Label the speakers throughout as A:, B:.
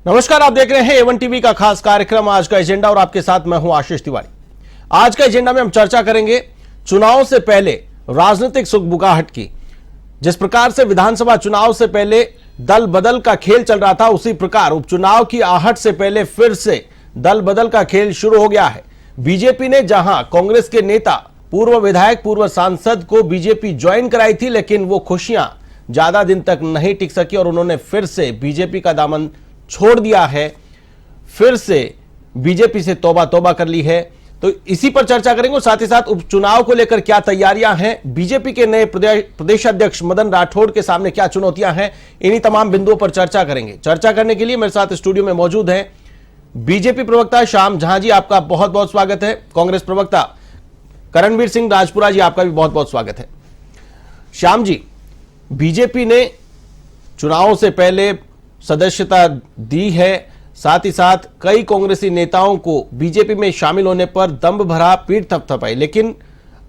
A: नमस्कार, आप देख रहे हैं A1 टीवी का खास कार्यक्रम आज का एजेंडा और आपके साथ मैं हूं आशीष तिवारी। आज का एजेंडा में हम चर्चा करेंगे चुनाव से पहले राजनीतिक सुगबुगाहट की। जिस प्रकार से विधानसभा चुनाव से पहले दल बदल का खेल चल रहा था, उसी प्रकार उपचुनाव की आहट से पहले फिर से दल बदल का खेल शुरू हो गया है। बीजेपी ने जहां कांग्रेस के नेता, पूर्व विधायक, पूर्व सांसद को बीजेपी ज्वाइन कराई थी, लेकिन वो खुशियां ज्यादा दिन तक नहीं टिक सकी और उन्होंने फिर से बीजेपी का दामन छोड़ दिया है, फिर से बीजेपी से तौबा तौबा कर ली है। तो इसी पर चर्चा करेंगे और साथ ही साथ उपचुनाव को लेकर क्या तैयारियां हैं, बीजेपी के नए प्रदेश अध्यक्ष मदन राठौड़ के सामने क्या चुनौतियां हैं, इन्हीं तमाम बिंदुओं पर चर्चा करेंगे। चर्चा करने के लिए मेरे साथ स्टूडियो में मौजूद हैं बीजेपी प्रवक्ता श्याम जहां जी, आपका बहुत बहुत स्वागत है। कांग्रेस प्रवक्ता करणवीर सिंह राजपुरा जी, आपका भी बहुत बहुत स्वागत है। श्याम जी, बीजेपी ने चुनाव से पहले सदस्यता दी है, साथ ही साथ कई कांग्रेसी नेताओं को बीजेपी में शामिल होने पर दम्भ भरा पीठ थपथपाई, लेकिन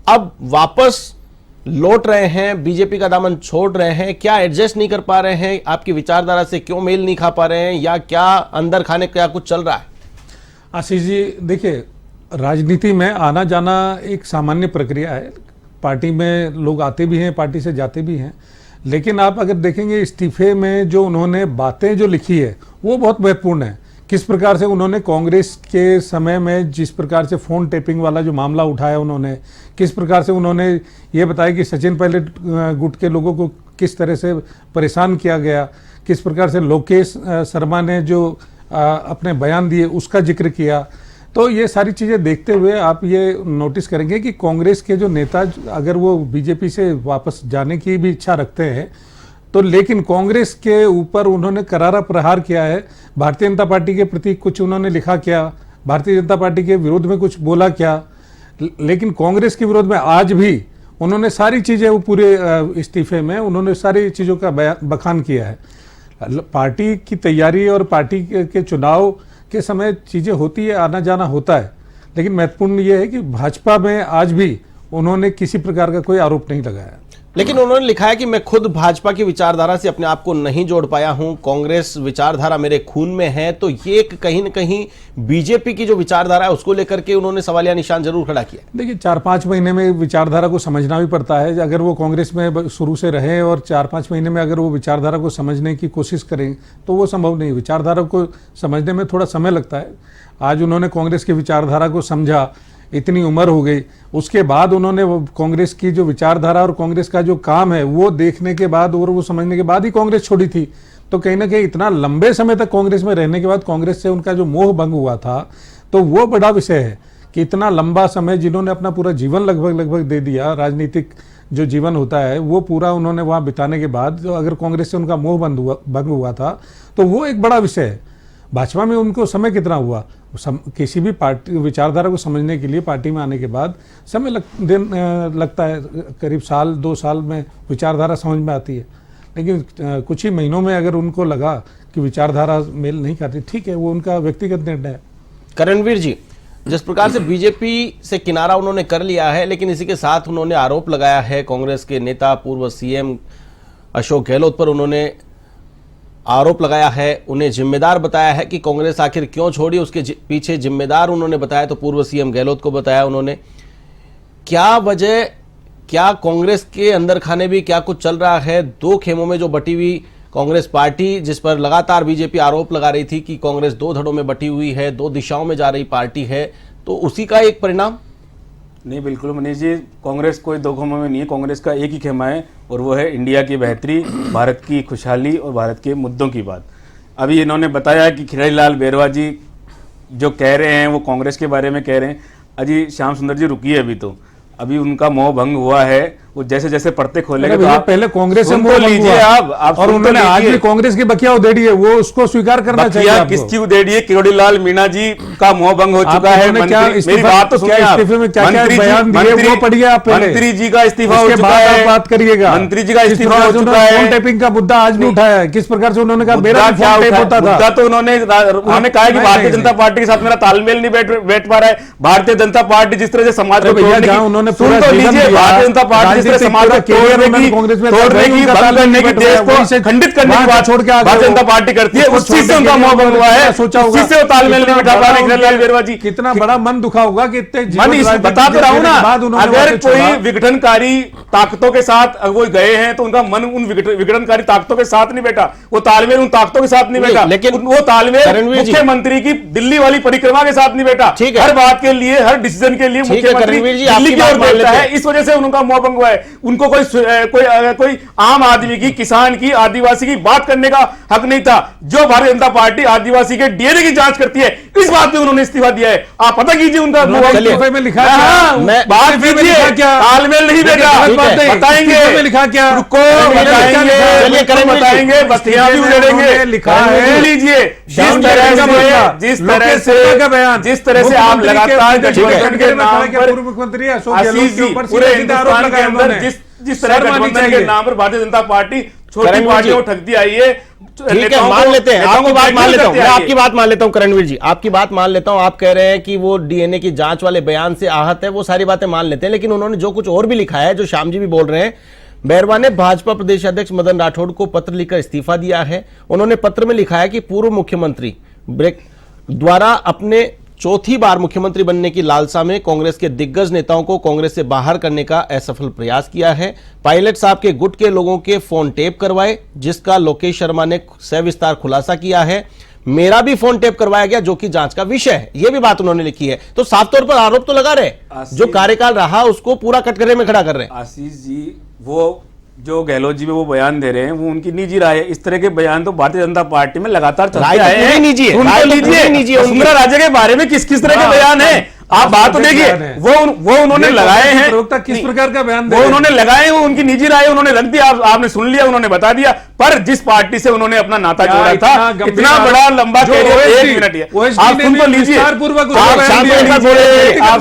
A: अब वापस लौट रहे हैं, बीजेपी का दामन छोड़ रहे हैं। क्या एडजस्ट नहीं कर पा रहे हैं, आपकी विचारधारा से क्यों मेल नहीं खा पा रहे हैं, या क्या अंदर खाने क्या कुछ चल रहा है?
B: आशीष जी, देखिए, राजनीति में आना जाना एक सामान्य प्रक्रिया है। पार्टी में लोग आते भी हैं, पार्टी से जाते भी हैं, लेकिन आप अगर देखेंगे इस्तीफे में जो उन्होंने बातें जो लिखी है वो बहुत महत्वपूर्ण है। किस प्रकार से उन्होंने कांग्रेस के समय में जिस प्रकार से फ़ोन टेपिंग वाला जो मामला उठाया उन्होंने, किस प्रकार से उन्होंने ये बताया कि सचिन पायलट गुट के लोगों को किस तरह से परेशान किया गया, किस प्रकार से लोकेश शर्मा ने जो अपने बयान दिए उसका जिक्र किया। तो ये सारी चीज़ें देखते हुए आप ये नोटिस करेंगे कि कांग्रेस के जो नेता अगर वो बीजेपी से वापस जाने की भी इच्छा रखते हैं तो, लेकिन कांग्रेस के ऊपर उन्होंने करारा प्रहार किया है। भारतीय जनता पार्टी के प्रति कुछ उन्होंने लिखा क्या, भारतीय जनता पार्टी के विरोध में कुछ बोला क्या, लेकिन कांग्रेस के विरोध में आज भी उन्होंने सारी चीज़ें, वो पूरे इस्तीफे में उन्होंने सारी चीज़ों का बखान किया है। पार्टी की तैयारी और पार्टी के चुनाव के समय चीज़ें होती है, आना जाना होता है, लेकिन महत्वपूर्ण ये है कि भाजपा में आज भी उन्होंने किसी प्रकार का कोई आरोप नहीं लगाया।
A: लेकिन उन्होंने लिखा है कि मैं खुद भाजपा की विचारधारा से अपने आप को नहीं जोड़ पाया हूं, कांग्रेस विचारधारा मेरे खून में है। तो ये कहीं न कहीं बीजेपी की जो विचारधारा है उसको लेकर के उन्होंने सवालिया निशान जरूर खड़ा किया।
B: देखिए, 4-5 महीने में विचारधारा को समझना भी पड़ता है। अगर वो कांग्रेस में शुरू से रहे और 4-5 महीने में अगर वो विचारधारा को समझने की कोशिश करें तो वो संभव नहीं। विचारधारा को समझने में थोड़ा समय लगता है। आज उन्होंने कांग्रेस की विचारधारा को समझा, इतनी उम्र हो गई, उसके बाद उन्होंने कांग्रेस की जो विचारधारा और कांग्रेस का जो काम है वो देखने के बाद और वो समझने के बाद ही कांग्रेस छोड़ी थी। तो कहीं ना कहीं इतना लंबे समय तक कांग्रेस में रहने के बाद कांग्रेस से उनका जो मोह भंग हुआ था, तो वो बड़ा विषय है कि इतना लंबा समय जिन्होंने अपना पूरा जीवन लगभग दे दिया, राजनीतिक जो जीवन होता है वो पूरा उन्होंने वहाँ बिताने के बाद जो अगर कांग्रेस से उनका मोह भंग हुआ था तो वो एक बड़ा विषय है। भाजपा में उनको समय कितना हुआ, किसी भी पार्टी विचारधारा को समझने के लिए पार्टी में आने के बाद समय लगता है, करीब 1-2 साल में विचारधारा समझ में आती है। लेकिन कुछ ही महीनों में अगर उनको लगा कि विचारधारा मेल नहीं करती, ठीक है, वो उनका व्यक्तिगत निर्णय है।
A: करणवीर जी, जिस प्रकार से बीजेपी से किनारा उन्होंने कर लिया है, लेकिन इसी के साथ उन्होंने आरोप लगाया है कांग्रेस के नेता पूर्व सीएम अशोक गहलोत पर, उन्होंने आरोप लगाया है, उन्हें जिम्मेदार बताया है कि कांग्रेस आखिर क्यों छोड़ी, उसके पीछे जिम्मेदार उन्होंने बताया तो पूर्व सीएम गहलोत को बताया उन्होंने। क्या वजह, क्या कांग्रेस के अंदर खाने भी क्या कुछ चल रहा है? दो खेमों में जो बटी हुई कांग्रेस पार्टी, जिस पर लगातार बीजेपी आरोप लगा रही थी कि कांग्रेस 2 धड़ों में बटी हुई है, 2 दिशाओं में जा रही पार्टी है, तो उसी का एक परिणाम?
C: नहीं, बिल्कुल मनीष जी, कांग्रेस कोई 2 खेमों में नहीं है। कांग्रेस का एक ही खेमा है और वो है इंडिया की बेहतरी, भारत की खुशहाली और भारत के मुद्दों की बात। अभी इन्होंने बताया कि खिलड़ीलाल बेरवा जी जो कह रहे हैं वो कांग्रेस के बारे में कह रहे हैं। अजी श्याम सुंदर जी रुकिए, अभी उनका मोह भंग हुआ है। वो जैसे जैसे पढ़ते खोलेंगे तो आप
B: पहले कांग्रेस से
C: मोह लीजिए आप
B: और उन्होंने आज भी कांग्रेस की बकिया उधेड़ी है, वो उसको स्वीकार करना चाहिए।
C: किसकी उधेड़ी है? किरोड़ीलाल मीणा जी का मोह भंग हो चुका है। मेरी बात तो सुनिए आप। मंत्री जी का इस्तीफा हो चुका है, बात करिएगा। मंत्री जी का इस्तीफा हो चुका है।
B: टेपिंग का मुद्दा आज भी उठाया है, किस प्रकार से उन्होंने कहा मेरा क्या होता था,
C: तो उन्होंने कहा कि भारतीय जनता पार्टी के साथ मेरा तालमेल नहीं बैठ पा रहा है। भारतीय जनता पार्टी जिस तरह से समाज को
B: उन्होंने
C: भारतीय जनता पार्टी इस तरह समाज को तोड़ने की, बंद करने की, देश को खंडित करने की बात
B: छोड़ के
C: भारतीय जनता पार्टी करती है, उस चीज से उनका मोह भंग हुआ है,
B: सोचा
C: उस चीज से वो तालमेल नहीं बिठा पा रहे खिलाड़ीलाल बेरवा जी।
B: कितना बड़ा मन दुखा होगा कि इतने
C: मन इस बता तो रहा हूं ना, अगर कोई विघटनकारी ताकतों के साथ वो गए हैं तो उनका मन उन विघटनकारी ताकतों के साथ नहीं बैठा, वो तालमेल उन ताकतों के साथ नहीं बैठा,
A: लेकिन
C: वो तालमेल मुख्यमंत्री की दिल्ली वाली परिक्रमा के साथ नहीं बैठा। हर बात के लिए, हर डिसीजन के लिए मुख्यमंत्री दिल्ली की ओर बैठता है, इस वजह से उनका मोह भंग हुआ है। उनको कोई आम आदमी की, किसान की, आदिवासी की बात करने का हक नहीं था। जो भारतीय जनता पार्टी आदिवासी के डीएनए की जांच करती है, इस बात पे उन्होंने इस्तीफा दिया है। आप पता कीजिए उनका
B: में लिखा
C: बात कीजिए, तालमेल नहीं बैठा, बताएंगे
B: लिखा क्या,
C: रुको बताएंगे, बस्तियां भी उड़ेंगे,
B: लिखा है
C: लीजिए। जिस तरह से आप लगातार गठबंधन के नाम पर
B: पूर्व मुख्यमंत्री अशोक गहलोत के ऊपर
C: पूरे हिंदुस्तान के अंदर जिस तरह गठबंधन के नाम पर भारतीय जनता पार्टी छोटी पार्टियों को ठगती आई है,
A: ठीक है, मान लेते हैं, आपकी बात मान लेता हूं, मैं आपकी बात मान लेता हूं करणवीर जी, आपकी बात मान लेता हूं। आप कह रहे हैं कि वो डीएनए की जांच वाले बयान से आहत है, वो सारी बातें मान लेते हैं, लेकिन उन्होंने जो कुछ और भी लिखा है, जो श्याम जी भी बोल रहे हैं, बैरवा ने भाजपा प्रदेश अध्यक्ष मदन राठौड़ को पत्र लिखकर इस्तीफा दिया है। उन्होंने पत्र में लिखा है कि पूर्व मुख्यमंत्री द्वारा अपने चौथी बार मुख्यमंत्री बनने की लालसा में कांग्रेस के दिग्गज नेताओं को कांग्रेस से बाहर करने का असफल प्रयास किया है। पायलट साहब के गुट के लोगों के फोन टेप करवाए, जिसका लोकेश शर्मा ने सविस्तार खुलासा किया है। मेरा भी फोन टेप करवाया गया, जो कि जांच का विषय है। यह भी बात उन्होंने लिखी है। तो साफ तौर पर आरोप तो लगा रहे, जो कार्यकाल रहा उसको पूरा कटघरे में खड़ा कर रहे हैं।
C: आशीष जी, वो जो गहलोत जी में वो बयान दे रहे हैं, वो उनकी निजी राय है। इस तरह के बयान तो भारतीय जनता पार्टी में लगातार चलते आए हैं।
A: निजी है,
C: उनको लीजिए। वसुंधरा राजे के बारे में किस किस तरह के बयान है, आप बात तो देखिए। वो उन्होंने लगाए हैं,
B: प्रवक्ता किस प्रकार का बयान
C: वो उन्होंने लगाए, वो उनकी निजी राय उन्होंने रख दिया, आपने सुन लिया, उन्होंने बता दिया। पर जिस पार्टी से उन्होंने अपना नाता जोड़ा था, इतना बड़ा लंबा कैरियर, एक मिनट है, आप सुन तो लीजिए, आप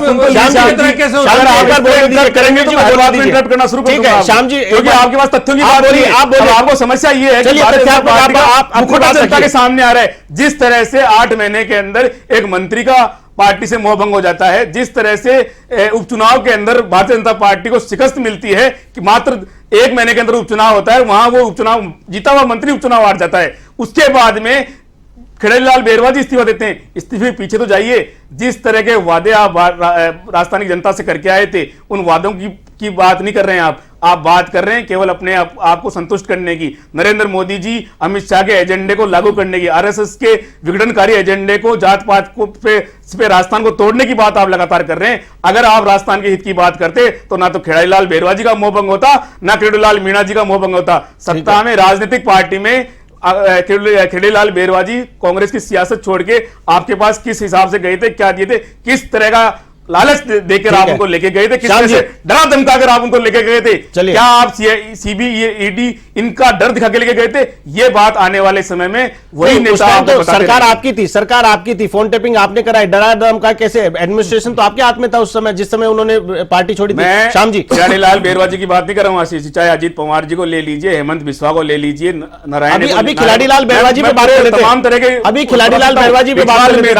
C: सुन तो लीजिए, करेंगे तो हर बात में इंटरप्ट करना शुरू कर दूंगा श्याम जी, क्योंकि आपके पास तथ्यों की बात नहीं है। आपको समस्या ये है कि मुखौटा जनता के सामने आ रहा है। जिस तरह से 8 महीने के अंदर एक मंत्री का पार्टी से मोह भंग हो जाता है, जिस तरह से उपचुनाव के अंदर भारतीय जनता पार्टी को शिकस्त मिलती है कि मात्र 1 महीने के अंदर उपचुनाव होता है, वहां वो उपचुनाव जीता हुआ मंत्री उपचुनाव हार जाता है। उसके बाद में खिलाड़ीलाल बेरवा जी इस्तीफा देते हैं। इस्तीफे पीछे तो जाइए, जिस तरह के वादे आप राजस्थान की जनता से करके आए थे, उन वादों की बात नहीं कर रहे हैं आप बात कर रहे हैं केवल अपने आपको संतुष्ट करने की। नरेंद्र मोदी जी अमित शाह के एजेंडे को लागू करने की, आरएसएस के विघटनकारी एजेंडे को, जात पात को पे राजस्थान को तोड़ने की बात आप लगातार कर रहे हैं। अगर आप राजस्थान के हित की बात करते तो ना तो खिलाड़ीलाल बेरवा जी का मोह भंग होता, ना खिलाड़ीलाल मीणा जी का मोह भंग होता। सत्ता में, राजनीतिक पार्टी में खिलाड़ीलाल बेरवा जी कांग्रेस की सियासत छोड़ के आपके पास किस हिसाब से गए थे, क्या दिए थे, किस तरह का लालच देकर आप उनको लेके गए थे, किस तरह से डरा धमकाकर आप उनको लेके गए थे, क्या आप सीबीआईडी इनका डर दिखा के लेके गए थे? ये बात आने वाले समय में वही नेता
A: तो सरकार आपकी थी, फोन टेपिंग आपने कराई, डरा धमका कैसे? एडमिनिस्ट्रेशन तो आपके हाथ में था उस समय, जिस समय उन्होंने पार्टी छोड़ी थी। श्याम जी,
C: खिलाड़ीलाल बेरवा जी की बात नहीं कर रहा हूं आशीष जी, चाहे अजीत पवार जी को ले लीजिए, हेमंत बिस्वा को ले लीजिए, नारायण
A: अभी खिलाड़ीलाल बेरवा जी पे बात कर लेते हैं,
C: तमाम तरह के
A: अभी खिलाड़ीलाल बेरवा जी पे बात कर लेते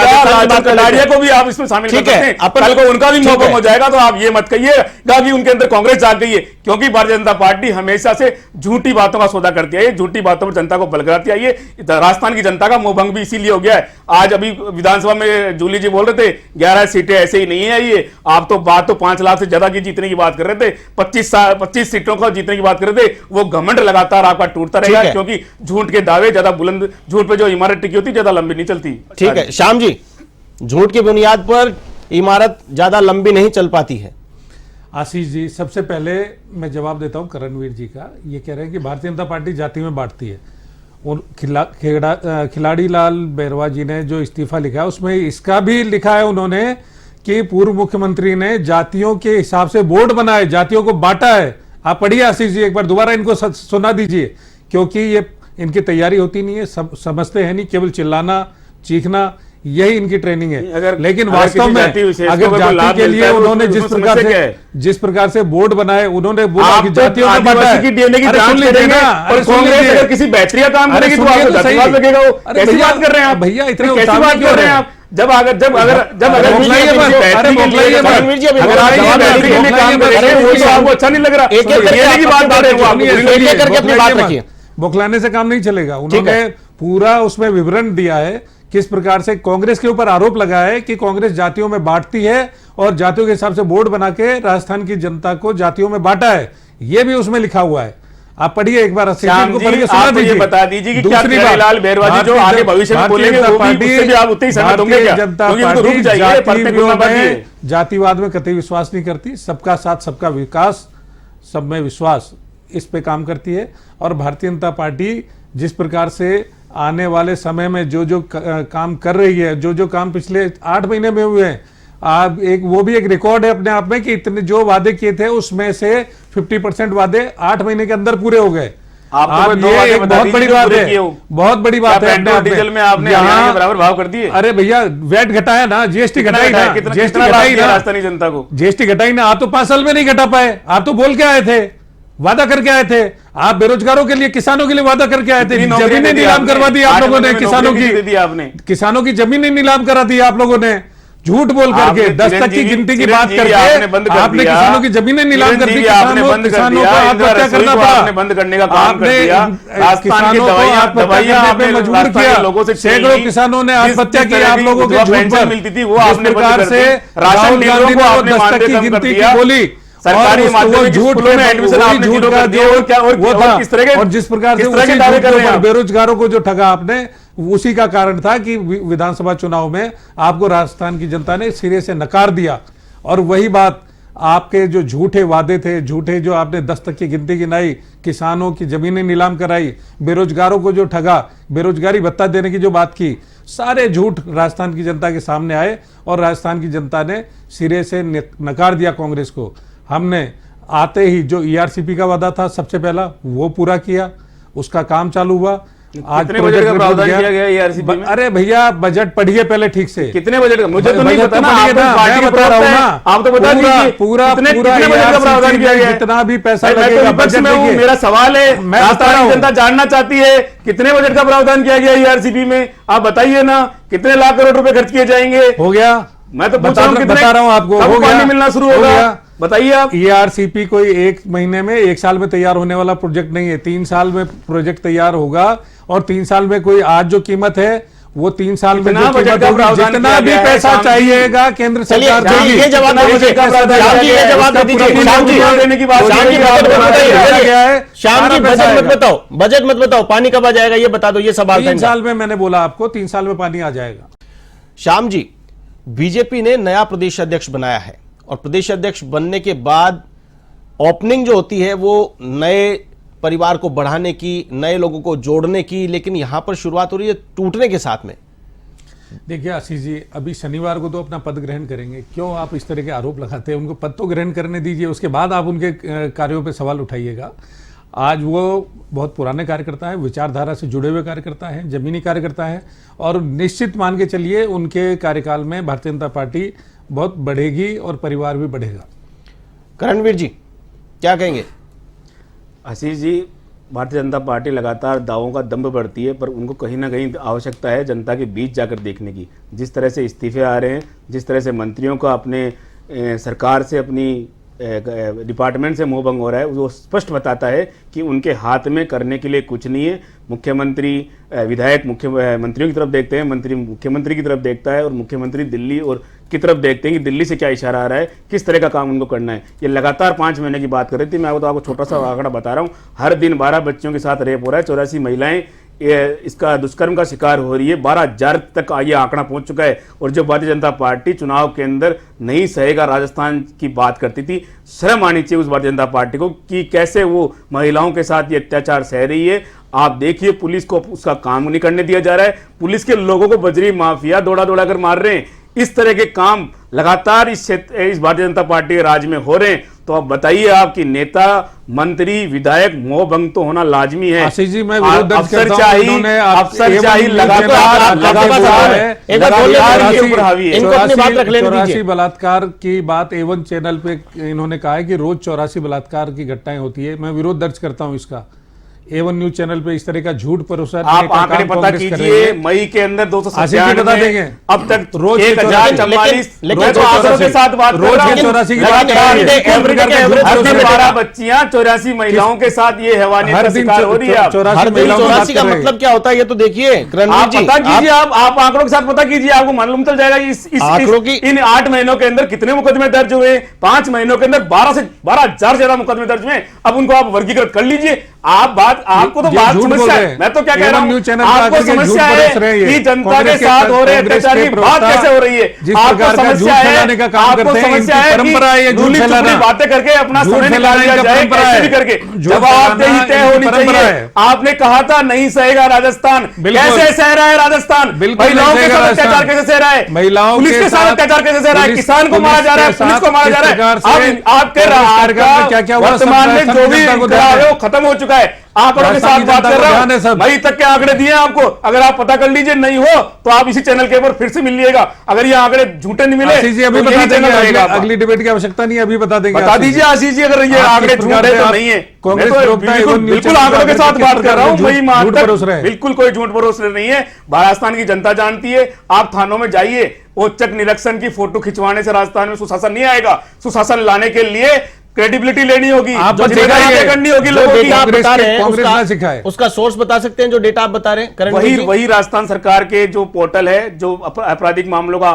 A: हैं,
C: को भी आप इसमें शामिल कर सकते हैं। को उनका भी मौका हो जाएगा तो आप ये मत कहिएगा कि उनके अंदर कांग्रेस जाग गई है, क्योंकि भारतीय जनता पार्टी हमेशा से झूठी बातों का सौदा करती है, झूठी बातों पर जनता को बलगराती है। राजस्थान की जनता का मोह भंग भी इसीलिए हो गया है। आज अभी विधानसभा में जूली जी बोल रहे थे 11 सीटें ऐसे ही नहीं है, ये आप तो बात तो 5 लाख से ज्यादा की जीतने की बात कर रहे थे, 25 सीटों को जीतने की बात कर रहे थे। वो घमंड लगातार आपका टूटता रहेगा, क्योंकि झूठ के दावे ज्यादा बुलंद, झूठ पे जो इमारत टिकी होती ज्यादा लंबी नहीं चलती।
A: ठीक है श्याम जी, झूठ की बुनियाद पर इमारत ज्यादा लंबी नहीं चल पाती है।
B: आशीष जी, सबसे पहले मैं जवाब देता हूं करणवीर जी का। ये कह रहे हैं कि भारतीय जनता पार्टी जाति में बांटती है, और खिलाड़ीलाल बेरवा जी ने जो इस्तीफा लिखा है उसमें इसका भी लिखा है उन्होंने कि पूर्व मुख्यमंत्री ने जातियों के हिसाब से बोर्ड बनाए, जातियों को बांटा है। आप पढ़िए आशीष जी, एक बार दोबारा इनको सुना दीजिए, क्योंकि ये इनकी तैयारी होती नहीं है, समझते हैं नहीं, केवल चिल्लाना चीखना यही इनकी ट्रेनिंग है। लेकिन
C: अगर
B: वास्तव
C: किसी
B: में
C: जाति विशेष को
B: अगर
C: कोई
B: जाति
C: लाभ
B: के
C: मिलता
B: लिए
C: है,
B: उन्होंने
C: उसमें
B: जिस प्रकार से बोर्ड बनाए, उन्होंने बोला
C: आप
B: कि
C: तो
B: जातियों में बांटा
C: आदिवासी
B: है।
C: की डीएनए की
B: अरे
C: जांच
B: सुन लीजिए
C: करेंगे
B: ना,
C: और
B: अरे सुन
C: कांग्रेस
B: लीजिए।
C: अगर किसी बेहतरीन काम
B: अरे
C: करेगी तो
B: सुनिए
C: आपको
B: तो सही।
C: जातिवाद लगेगा। वो
B: अरे
C: कैसी
B: भैया,
C: बात कर रहे हैं आप?
B: भैया इतने
C: कैसी
B: उतावले
C: बात
B: क्यों
C: कर रहे हैं
B: हैं?
C: आप? जब अगर
B: बोखलाइए मत, अरे बोखलाइए मत,
C: अगर
B: बोखलाइए
C: आप
B: मत,
C: बेहतरी के लिए काम
B: बोखलाइए
C: करेंगे
B: मत,
C: वो तो आपको अच्छा नहीं लग रहा।
A: एक-एक करके
C: डीएनए की
A: आप
C: बात
A: अपनी
C: कर रहे हैं वो
A: बात
C: आपको
A: रखिए।
C: बुरी लगी।
A: एक-एक करके अपनी बात रखिए।
B: बौखलाने से काम नहीं चलेगा।
A: ठीक
B: उन्होंने
A: है।
B: पूरा उसमें विवरण दिया है किस प्रकार से कांग्रेस के ऊपर आरोप लगा है कि कांग्रेस जातियों में बांटती है और जातियों के हिसाब से बोर्ड बना के राजस्थान की जनता को जातियों में बांटा है। यह भी उसमें लिखा हुआ है। आप पढ़िए एक बार,
C: श्याम जी,
B: पढ़ के सुना
C: आप मुझे
B: दीजिए।
C: बता दीजिए कि क्या
B: दूसरी बात,
C: खिलाड़ी लाल बैरवा जी जो आगे भविष्य में बोलेंगे वो भी उससे भी आप उतने ही सहमत होंगे क्या?
B: जनता
C: क्योंकि उनको रुक
B: पार्टी
C: जाइए, पढ़ते खुलना बाकी है।
B: जातिवाद में कतई विश्वास नहीं करती। सबका साथ, सबका विकास, सब में विश्वास, इस पे काम करती है। और भारतीय जनता पार्टी जिस प्रकार से आने वाले समय में जो काम कर रही है, जो काम पिछले 8 महीने में हुए हैं, आप वो भी एक रिकॉर्ड है अपने आप में कि इतने जो वादे किए थे उसमें से 50% वादे 8 महीने के अंदर पूरे हो गए।
C: आप
B: ये एक बहुत बड़ी बात है, बहुत बड़ी बात है।
C: पेट्रोल डीजल में आपने हरियाणा के बराबर भाव कर दिए।
B: अरे भैया, वैट घटाया ना, जीएसटी घटाई ना, जीएसटी घटाई ना,
C: राजस्थानी जनता को
B: जीएसटी घटाई ना। आप तो 5 साल में नहीं घटा पाए। आप तो बोल के आए थे, वादा करके आए थे। आप बेरोजगारों के लिए, किसानों के लिए वादा करके आए थे। जमीनें नीलाम करवा दी आप लोगों ने, किसानों की जमीनें नीलाम करा दी आप लोगों ने, झूठ बोल करके। 10 तक की गिनती की बात करके आपने किसानों की जमीनें नीलाम कर दी। किसानों को आत्महत्या करना पड़ा,
C: बंद करने का काम कर दिया।
B: किसानों को आत्महत्या करने पे मजबूर किया। सैकड़ों किसानों ने आत्महत्या की आप लोगों के झूठ पर।
C: मिलती थी वो
B: जिस
C: आपने
B: प्रकार से राहुल गांधी ने वो 10 तक की गिनती की बोली,
C: सरकारी माध्यमिक स्कूलों में एडमिशन आपने
B: झूठ
C: जीरो
B: का
C: कर दिया। और क्या और किस तरह के,
B: और जिस प्रकार से
C: किस तरह के
B: उसी
C: दावे
B: झूठ
C: कर
B: के
C: रहे हैं
B: ऊपर
C: आप?
B: बेरोजगारों को जो ठगा आपने, उसी का कारण था कि विधानसभा चुनाव में आपको राजस्थान की जनता ने सिरे से नकार दिया। और वही बात, आपके जो झूठे वादे थे, झूठे जो आपने 10 तक की गिनती गिनाई, किसानों की जमीनें नीलाम कराई, बेरोजगारों को जो ठगा, बेरोजगारी भत्ता देने की जो बात की, सारे झूठ राजस्थान की जनता के सामने आए और राजस्थान की जनता ने सिरे से नकार दिया कांग्रेस को। हमने आते ही जो ईआरसीपी का वादा था सबसे पहला, वो पूरा किया, उसका काम चालू हुआ। आज
C: कितने बजट का प्रावधान किया गया ईआरसीपी में?
B: अरे भैया, बजट पढ़िए पहले ठीक से।
C: कितने बजट का? मुझे तो नहीं
B: बजट
C: पता
B: तो
C: ना,
B: पढ़िए
C: आप तो
B: ना,
C: पार्टी
B: मैं
C: के
B: बता रहा हूं
C: प्रवक्ता
B: ना।
C: हैं। आप तो बता दीजिए
B: पूरा
C: कितने बजट का प्रावधान किया गया?
B: जितना भी पैसा
C: मैं तो
B: लगेगा
C: विपक्ष
B: बजट
C: में हूं,
B: देखिए।
C: मेरा सवाल है,
B: मैं बता रहा
C: राजस्थान
B: हूं।
C: की जनता जानना चाहती है कितने बजट का प्रावधान किया गया ईआरसीपी में। आप बताइए ना, कितने लाख करोड़ रुपए खर्च किए जाएंगे?
B: हो गया,
C: मैं तो पूछ रहा हूं,
B: बता रहा हूं आपको, हो गया,
C: पानी मिलना शुरू होगा? बताइए आप।
B: ईआरसीपी कोई 1 महीने में, 1 साल में तैयार होने वाला प्रोजेक्ट नहीं है। 3 साल में प्रोजेक्ट तैयार होगा और 3 साल में कोई आज जो कीमत है वो 3 साल में जो कीमत होगी, जितना भी पैसा चाहिएगा केंद्र सरकार देगी।
A: ये जवाब दे दीजिए, ये जवाब दे दीजिए। श्याम जी,
C: देने की बात
A: श्याम जी, श्याम जी, बजट मत
B: बताओ,
A: बताओ, बजट मत बताओ, पानी कब आ जाएगा ये बता दो। ये सवाल
B: 3 साल में, मैंने बोला आपको 3 साल में पानी आ जाएगा।
A: श्याम जी, बीजेपी ने नया प्रदेश अध्यक्ष बनाया है और प्रदेश अध्यक्ष बनने के बाद ओपनिंग जो होती है वो नए परिवार को बढ़ाने की, नए लोगों को जोड़ने की, लेकिन यहां पर शुरुआत हो रही है टूटने के साथ में।
B: देखिए आशीष जी, अभी शनिवार को तो अपना पद ग्रहण करेंगे। क्यों आप इस तरह के आरोप लगाते हैं? उनको पद तो ग्रहण करने दीजिए, उसके बाद आप उनके कार्यों पे सवाल उठाइएगा। आज वो बहुत पुराने कार्यकर्ता हैं, विचारधारा से जुड़े हुए कार्यकर्ता हैं, जमीनी कार्यकर्ता हैं और निश्चित मान के चलिए उनके कार्यकाल में भारतीय जनता पार्टी बहुत बढ़ेगी और परिवार भी बढ़ेगा।
A: करणवीर जी क्या कहेंगे?
C: आशीष जी, भारतीय जनता पार्टी लगातार दावों का दंभ बढ़ती है, पर उनको कहीं ना कहीं आवश्यकता है जनता के बीच जाकर देखने की। जिस तरह से इस्तीफे आ रहे हैं, जिस तरह से मंत्रियों का अपने सरकार से, अपनी डिपार्टमेंट से मोहभंग हो रहा है, वो स्पष्ट बताता है कि उनके हाथ में करने के लिए कुछ नहीं है। मुख्यमंत्री, विधायक मुख्यमंत्रियों की तरफ देखते हैं, मंत्री मुख्यमंत्री की तरफ देखता है और मुख्यमंत्री दिल्ली और की तरफ देखते हैं कि दिल्ली से क्या इशारा आ रहा है, किस तरह का काम उनको करना है। ये लगातार 5 महीने की बात कर रही थी। मैं आपको छोटा सा आंकड़ा बता रहा हूँ, हर दिन 12 बच्चों के साथ रेप हो रहा है, 84 महिलाएं इसका दुष्कर्म का शिकार हो रही है। 12,000 तक ये आंकड़ा पहुंच चुका है। और जो भारतीय जनता पार्टी चुनाव के अंदर नहीं सहेगा राजस्थान की बात करती थी, शर्म आनी चाहिए उस भारतीय जनता पार्टी को कि कैसे वो महिलाओं के साथ ये अत्याचार सह रही है। आप देखिए, पुलिस को उसका काम नहीं करने दिया जा रहा है। पुलिस के लोगों को बजरी माफिया दौड़ा दौड़ा कर मार रहे हैं। इस तरह के काम लगातार इस भारतीय जनता पार्टी के राज्य में हो रहे हैं, तो अब बताइए आपकी नेता, मंत्री, विधायक मोह भंग तो होना लाजमी है।
B: आशीष जी, मैं विरोध दर्ज
C: अफसर
B: करता हूं, इन्होंने
C: चाहिए लगातार
B: चौरासी बलात्कार की बात A1 चैनल पे इन्होंने कहा है कि रोज 84 बलात्कार की घटनाएं होती है। मैं विरोध दर्ज करता हूं इसका। A1 न्यूज चैनल पे इस तरह का झूठ परोसा
C: आप आंकड़े पता कीजिए, मई के अंदर 297
B: बता देंगे
C: अब तक
B: रोज
C: 1044
B: के साथ बात रोज 84
C: 12 बच्चियां 84 महिलाओं के साथ ये हैवानियत का शिकार हो रही है।
A: 84 का मतलब क्या होता है ये तो देखिए,
C: आप पता कीजिए, आप आंकड़ों के साथ पता कीजिए, आपको मालूम चल जाएगा इन 8 महीनों के अंदर कितने मुकदमे दर्ज हुए। 5 महीनों के अंदर 12,000 से ज्यादा मुकदमे दर्ज हुए। अब उनको आप वर्गीकृत कर लीजिए। आपको तो बात समस्या है, मैं तो क्या कह रहा हूँ, आपको समस्या है कि जनता के साथ हो रहे अत्याचार की बात कैसे हो रही है। आपको समस्या है, आपको समस्या है दूली चुपड़ी बातें करके अपना समय निकाल लिया जाए, कैसे भी करके जवाबदेही तय होनी चाहिए। आपने कहा था नहीं सहेगा राजस्थान, कैसे सह रहा है राजस्थान? महिलाओं के साथ अत्याचार कैसे सह रहा है? पुलिस के साथ अत्याचार कैसे सह रहा है? किसान को मारा जा रहा है, पुलिस को मारा जा रहा है। आपके वर्तमान में जो भी वो खत्म हो चुका है। आंकड़ों के साथ बात कर रहा हूं, मई तक के आंकड़े दिए आपको, अगर आप पता कर लीजिए। नहीं हो तो आप इसी चैनल के ऊपर फिर से मिल लीजिएगा। अगर ये आंकड़े झूठे नहीं मिले
B: अभी
C: तो
B: बता देंगे, अगली डिबेट की आवश्यकता नहीं है, अभी बता देंगे।
C: बता दीजिए आशीष जी, अगर ये आंकड़े झूठे तो नहीं है। बिल्कुल आंकड़ों के साथ बात कर रहा हूं, मई माह तक बिल्कुल कोई झूठ परोस रहे नहीं है। राजस्थान की जनता जानती है। आप थानों में जाइए, औचक निरीक्षण की फोटो खिंचवाने से राजस्थान में सुशासन नहीं आएगा। सुशासन लाने के लिए क्रेडिबिलिटी लेनी होगी,
B: आप
C: करनी होगी लोगों की।
A: आप बता रहे हैं
B: कांग्रेस ने सिखाए,
A: उसका सोर्स बता सकते हैं जो डेटा आप बता रहे हैं?
C: वही राजस्थान सरकार के जो पोर्टल है, जो आपराधिक मामलों का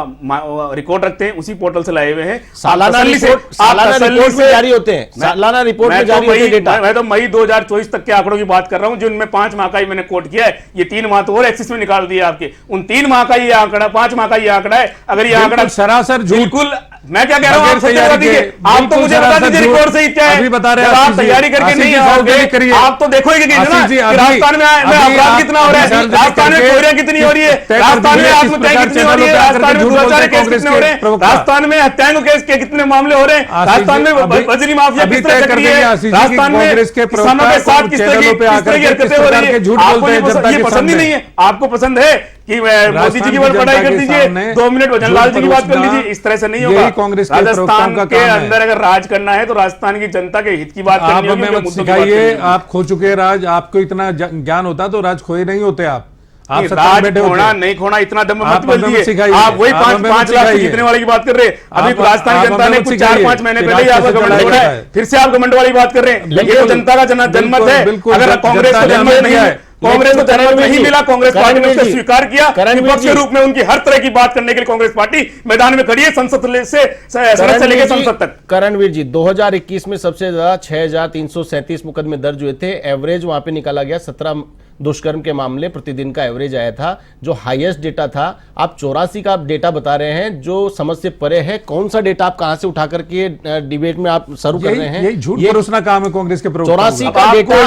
C: रिकॉर्ड रखते हैं, उसी पोर्टल से लाए हुए हैं।
A: सालाना रिपोर्ट में जारी होते हैं, सालाना रिपोर्ट में जारी होते हैं डेटा।
C: मैं तो मई 2024 तक के आंकड़ों की बात कर रहा हूं, जिनमें 5 माह का ही मैंने कोट किया है। ये 3 माह तो और एक्सिस में निकाल दिया आपके। उन 3 माह का ये आंकड़ा, 5 माह का ये आंकड़ा है। अगर ये आंकड़ा
B: सरासर
C: बिल्कुल, मैं क्या कह रहा हूं, आप तो मुझे बता दीजिए रिकॉर्ड से क्या है।
B: बता रहे हैं
C: आप तैयारी करके नहीं आओगे, आप तो देखोगे कि राजस्थान में अपराध कितना हो रहा है, राजस्थान में चोरियां कितनी हो रही है, राजस्थान में आत्महत्या कितनी हो रही है, राजस्थान में दुराचार के केस कितने हो रहे हैं, राजस्थान में हत्याओं के केस के कितने मामले हो रहे हैं, राजस्थान में बजरी माफिया किस तरह सक्रिय है, राजस्थान में किसानों के साथ किस तरह की हरकतें हो रही है। आपको ये पसंद ही नहीं है। आपको पसंद है कि मोदी जी की बात पढ़ाई कर दीजिए, 2 मिनट वजन लाल जी की बात कर लीजिए। इस तरह से नहीं होगा। राजस्थान के अंदर अगर राज करना है तो राजस्थान की जनता के हित की बात करनी होगी।
B: आप सिखाइए, आप खो चुके राज, आपको इतना ज्ञान होता तो राज खोए नहीं होते। आप
C: राज खोना नहीं खोना इतना दम मत बोलिए। आप वही 5 लाख जीतने वाले की बात कर रहे हैं। अभी राजस्थान की जनता ने कुछ 4-5 महीने पहले ही आपका घमंड छोड़ा है, फिर से आप घमंड वाली बात कर रहे हैं। ये तो जनता का जनमत है। अगर कांग्रेस को जनमत नहीं है, कांग्रेस को जनमत नहीं मिला, कांग्रेस पार्टी ने उसको स्वीकार किया, विपक्ष के रूप में उनकी हर तरह की बात करने के लिए कांग्रेस पार्टी मैदान में खड़ी है, संसद से सड़क से लेकर संसद तक।
A: करणवीर जी, 2021 में सबसे ज्यादा 6,337 मुकदमे दर्ज हुए थे। एवरेज वहां पे निकाला गया 17 दुष्कर्म के मामले प्रतिदिन का एवरेज आया था, जो हाईएस्ट डेटा था। आप 84 का आप डेटा बता रहे हैं, जो समझ से परे है। कौन सा डेटा आप कहां से उठा करके डिबेट में आप शुरू कर रहे हैं?
B: ये झूठ परोसना काम है कांग्रेस के प्रवक्ता।
A: 84 का डेटा,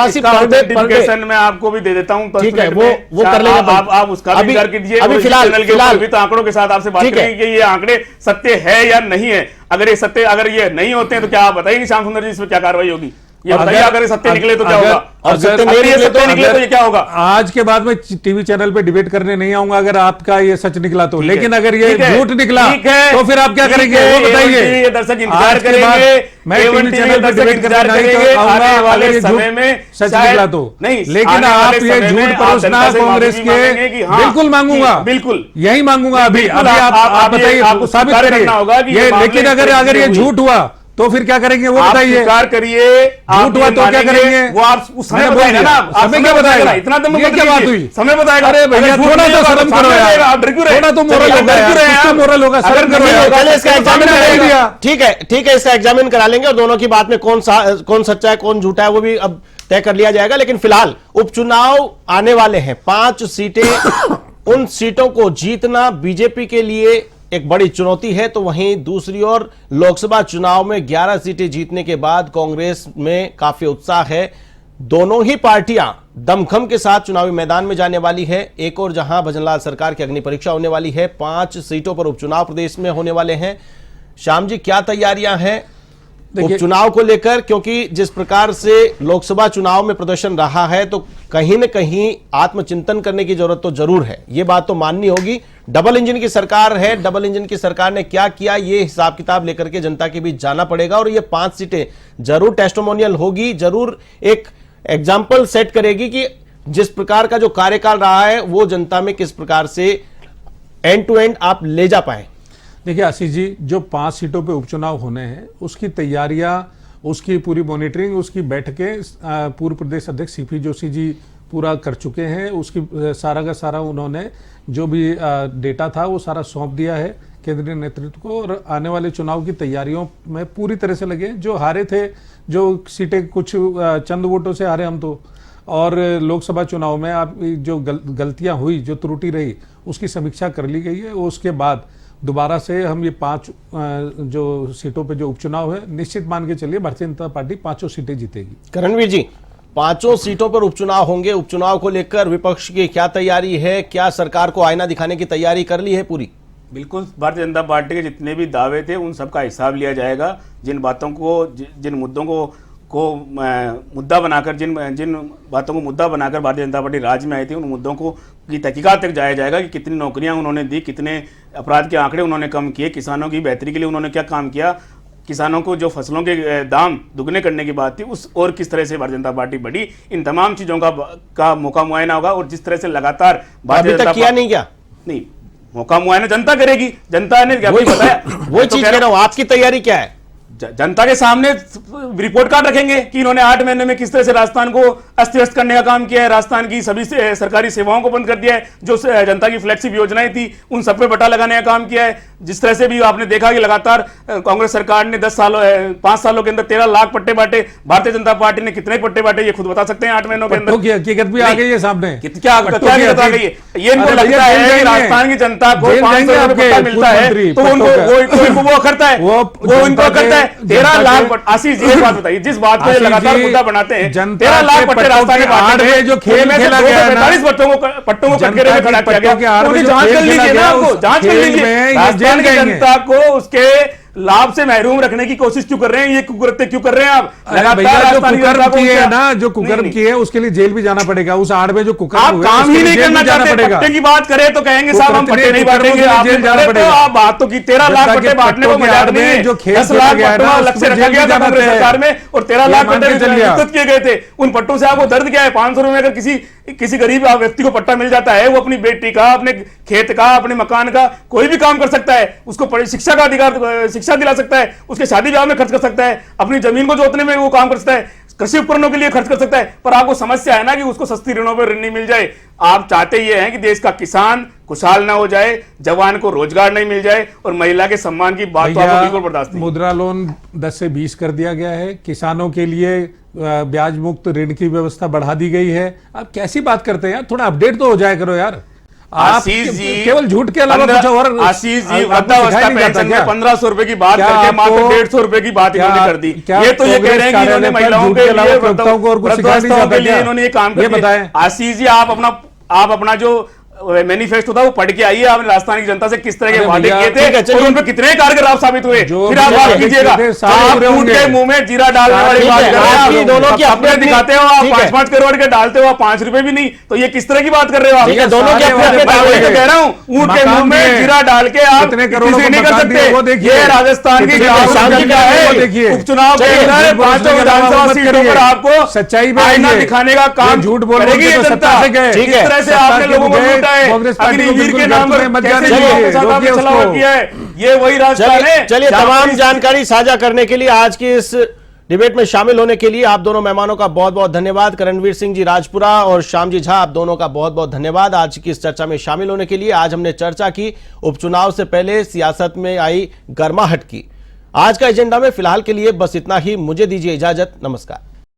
A: 84
C: पर मैं आपको भी दे देता हूं,
A: ठीक है, वो कर लेंगे।
C: आप उसका भी विचार कीजिए।
A: अभी फिलहाल
C: तो आंकड़ों के साथ आपसे बात करेंगे कि ये आंकड़े सत्य है या नहीं है। अगर ये सत्य, अगर ये नहीं होते हैं तो क्या आप बताइए श्याम सुंदर जी, इसमें क्या कार्रवाई होगी? ये बताइए, अगर सत्य निकले तो क्या होगा, और सत्य निकले तो ये क्या होगा?
B: आज के बाद में टीवी चैनल पे डिबेट करने नहीं आऊंगा अगर आपका ये सच निकला तो। लेकिन अगर ये झूठ निकला तो फिर आप क्या करेंगे, वो बताइए।
C: दर्शक इंतजार करेंगे,
B: मैं टीवी चैनल पे डिबेट करने नहीं आऊंगा अगर ये
C: समय में
B: सच निकला तो नहीं। लेकिन आप ये झूठ परोसना कांग्रेस के बिल्कुल मांगूंगा, बिल्कुल यही मांगूंगा। अभी आप बताइए, आपको साबित करिए। लेकिन अगर ये झूठ हुआ तो फिर क्या करेंगे, वो बताइए।
C: स्वीकार करिए,
B: झूठ हुआ तो क्या करेंगे,
C: वो आप उस समय बताएगा ना।
B: समय क्या बताएगा?
C: इतना दम
B: ये क्या बात हुई?
C: समय बताएगा।
B: अरे भैया थोड़ा तो शर्म करो यार, आप डर क्यों रहे? थोड़ा तो मोरल होगा यार, मोरल होगा, शर्म करो यार।
A: इसका एग्जामिन करा दिया, ठीक है, इसका एग्जामिन करा लेंगे और दोनों की बात में कौन सच्चा है कौन झूठा है वो भी अब तय कर लिया जाएगा। लेकिन फिलहाल उपचुनाव आने वाले हैं, 5 सीटें। उन सीटों को जीतना बीजेपी के लिए एक बड़ी चुनौती है, तो वहीं दूसरी ओर लोकसभा चुनाव में 11 सीटें जीतने के बाद कांग्रेस में काफी उत्साह है। दोनों ही पार्टियां दमखम के साथ चुनावी मैदान में जाने वाली है। एक और जहां भजनलाल सरकार की अग्नि परीक्षा होने वाली है, 5 सीटों पर उपचुनाव प्रदेश में होने वाले हैं। श्याम जी, क्या तैयारियां हैं उपचुनाव को लेकर? क्योंकि जिस प्रकार से लोकसभा चुनाव में प्रदर्शन रहा है, तो कहीं न कहीं आत्मचिंतन करने की जरूरत तो जरूर है, ये बात तो माननी होगी। डबल इंजन की सरकार है, डबल इंजन की सरकार ने क्या किया, ये हिसाब किताब लेकर के जनता के बीच जाना पड़ेगा और ये 5 सीटें जरूर टेस्टिमोनियल होगी, जरूर एक एग्जाम्पल सेट करेगी कि जिस प्रकार का जो कार्यकाल रहा है वो जनता में किस प्रकार से एंड टू एंड आप ले जा पाए।
B: देखिए आशीष जी, जो 5 सीटों पे उपचुनाव होने हैं उसकी तैयारियां, उसकी पूरी मॉनिटरिंग, उसकी बैठकें पूर्व प्रदेश अध्यक्ष सीपी जोशी जी पूरा कर चुके हैं। उसकी सारा का सारा उन्होंने जो भी डेटा था वो सारा सौंप दिया है केंद्रीय नेतृत्व को, और आने वाले चुनाव की तैयारियों में पूरी तरह से लगे। जो हारे थे, जो सीटें कुछ चंद वोटों से हारे हम तो, और लोकसभा चुनाव में आप जो गलतियां हुई, जो त्रुटि रही, उसकी समीक्षा कर ली गई है। उसके बाद दोबारा से हम ये 5 जो सीटों पे जो उपचुनाव है, निश्चित मान के चलिए भारतीय जनता पार्टी 5 सीटें जीतेगी।
A: करणवीर जी, 5 सीटों पर उपचुनाव होंगे, उपचुनाव को लेकर विपक्ष की क्या तैयारी है? क्या सरकार को आईना दिखाने की तैयारी कर ली है पूरी?
C: बिल्कुल, भारतीय जनता पार्टी के जितने भी दावे थे उन सबका हिसाब लिया जाएगा। जिन बातों को, जिन मुद्दों को मुद्दा बनाकर, जिन बातों को मुद्दा बनाकर भारतीय जनता पार्टी राज्य में आई थी, उन मुद्दों को की तहकीकात तक जाया जाएगा कि कितनी नौकरियां उन्होंने दी, कितने अपराध के आंकड़े उन्होंने कम किए, किसानों की बेहतरी के लिए उन्होंने क्या काम किया, किसानों को जो फसलों के दाम दुगने करने की बात थी उस और किस तरह से भारतीय जनता पार्टी बढ़ी, इन तमाम चीज़ों का मौका मुआयना होगा। और जिस तरह से लगातार
A: भारतीय जनता किया नहीं, क्या
C: नहीं, मौका मुआयना जनता करेगी। जनता ने क्या बताया,
A: वो चीज कह रहा हूं, आपकी तैयारी क्या है?
C: जनता के सामने रिपोर्ट कार्ड रखेंगे कि इन्होंने 8 महीने में किस तरह से राजस्थान को अस्त व्यस्त करने का काम किया है, राजस्थान की सभी सरकारी सेवाओं को बंद कर दिया है, जो जनता की फ्लैगशिप योजनाएं थी उन सब पे बटा लगाने का काम किया है। जिस तरह से भी आपने देखा कि लगातार कांग्रेस सरकार ने 5 सालों के अंदर 13 लाख पट्टे बांटे, भारतीय जनता पार्टी ने कितने पट्टे बांटे ये खुद बता सकते हैं 8 महीनों के अंदर।
B: हकीकत भी आ गई है सामने,
C: क्या हकीकत आ गई है? ये इनको लगता है कि राजस्थान की जनता को 500 रुपए पट्टा मिलता है तो उनको वो करता है, वो इनको करता है। 13 लाख आशीष जी, एक बात बताइए, जिस बात को लगातार मुद्दा बनाते हैं, 13 लाख पट्टे राजस्थान में जो खेल में 245 पट्टों को कटघरे में खड़ा किया गया, उनकी जांच कर लीजिए ना, आपको जांच कर लीजिए। राजस्थान की जनता को उसके लाभ से महरूम रखने की कोशिश क्यों कर रहे हैं? ये कुकृत्य क्यों कर रहे हैं आप?
B: लगातार जो कुकर्म किए है ना, जो कुकर्म किए उसके लिए जेल भी जाना पड़ेगा। उस आड़ में जो कुकर्म
C: आप काम ही नहीं करना चाहते, पट्टे की बात करें तो कहेंगे साहब हम पट्टे नहीं बांटेंगे, जेल जाना पड़ेगा। आप बात तो की 13 लाख पट्टे बांटने को मजाक नहीं है, जो 10 लाख पट्टों का लक्ष्य रखा गया था कांग्रेस सरकार में और 13 लाख पट्टे वितरित किए गए थे। उन पट्टों से आपको दर्द क्या है? 500 रुपए अगर किसी गरीब व्यक्ति को पट्टा मिल जाता है, वो अपनी बेटी का, अपने खेत का, अपने मकान का कोई भी काम कर सकता है, उसको शिक्षा का अधिकार, शिक्षा दिला सकता है, उसके शादी ब्याह में खर्च कर सकता है, अपनी जमीन को जोतने में वो काम कर सकता है, कृषि उपकरणों के लिए खर्च कर सकता है। पर आपको समस्या है ना कि उसको सस्ती ऋणों पर ऋण नहीं मिल जाए। आप चाहते ये हैं कि देश का किसान खुशहाल ना हो जाए, जवान को रोजगार नहीं मिल जाए और महिला के सम्मान की बात तो आपको बिल्कुल बर्दाश्त नहीं।
B: मुद्रा लोन 10 से 20 कर दिया गया है, किसानों के लिए ब्याज मुक्त ऋण की व्यवस्था बढ़ा दी गई है। आप कैसी बात करते हैं यार? थोड़ा अपडेट तो हो जाया करो यार। आप केवल झूठ के अलावा कुछ और।
C: आशीष जी, वृद्धावस्था पेंशन में 1500 रुपए की बात करके मात्र 150 रुपए की बात इन्होंने कर दी। ये तो ये कह रहे हैं कि इन्होंने महिलाओं के लिए, वृद्धावस्थाओं के लिए इन्होंने ये काम कर दिया। आशीष जी, आप अपना जो मैनिफेस्टो था वो पढ़ के आइए, आपने राजस्थान की जनता से किस तरह के वादे किए थे और उन पर कितने कारगर आप साबित हुए, फिर आप बात कीजिएगा। आप उनके मुंह में जीरा डालने वाली बात कर रहे हैं, दोनों की अपने दिखाते हो आप 5-5 करोड़ के डालते हो, आप 5 रुपए भी नहीं, तो ये किस तरह की बात कर रहे हो आप? दोनों के अपने कह रहा हूँ, ऊंट के मुंह में जीरा डाल के आप किसी नहीं कर सकते। ये राजस्थान की क्या है, उपचुनाव के अंदर 5 विधानसभा सीटों पर आपको
B: सच्चाई
C: आईना दिखाने का काम
B: झूठ बोल
C: करेगी ये जनता। जिस तरह से आपने लोगों को
B: कांग्रेस पार्टी के नाम पर मत जाने
C: ये वही राजस्थान है।
A: चलिए, तमाम जानकारी साझा करने के लिए, आज की इस डिबेट में शामिल होने के लिए आप दोनों मेहमानों का बहुत बहुत धन्यवाद। करणवीर सिंह जी राजपुरा और श्याम जी झा, आप दोनों का बहुत बहुत धन्यवाद आज की इस चर्चा में शामिल होने के लिए। आज हमने चर्चा की उपचुनाव से पहले सियासत में आई गर्माहट की। आज का एजेंडा में फिलहाल के लिए बस इतना ही। मुझे दीजिए इजाजत, नमस्कार।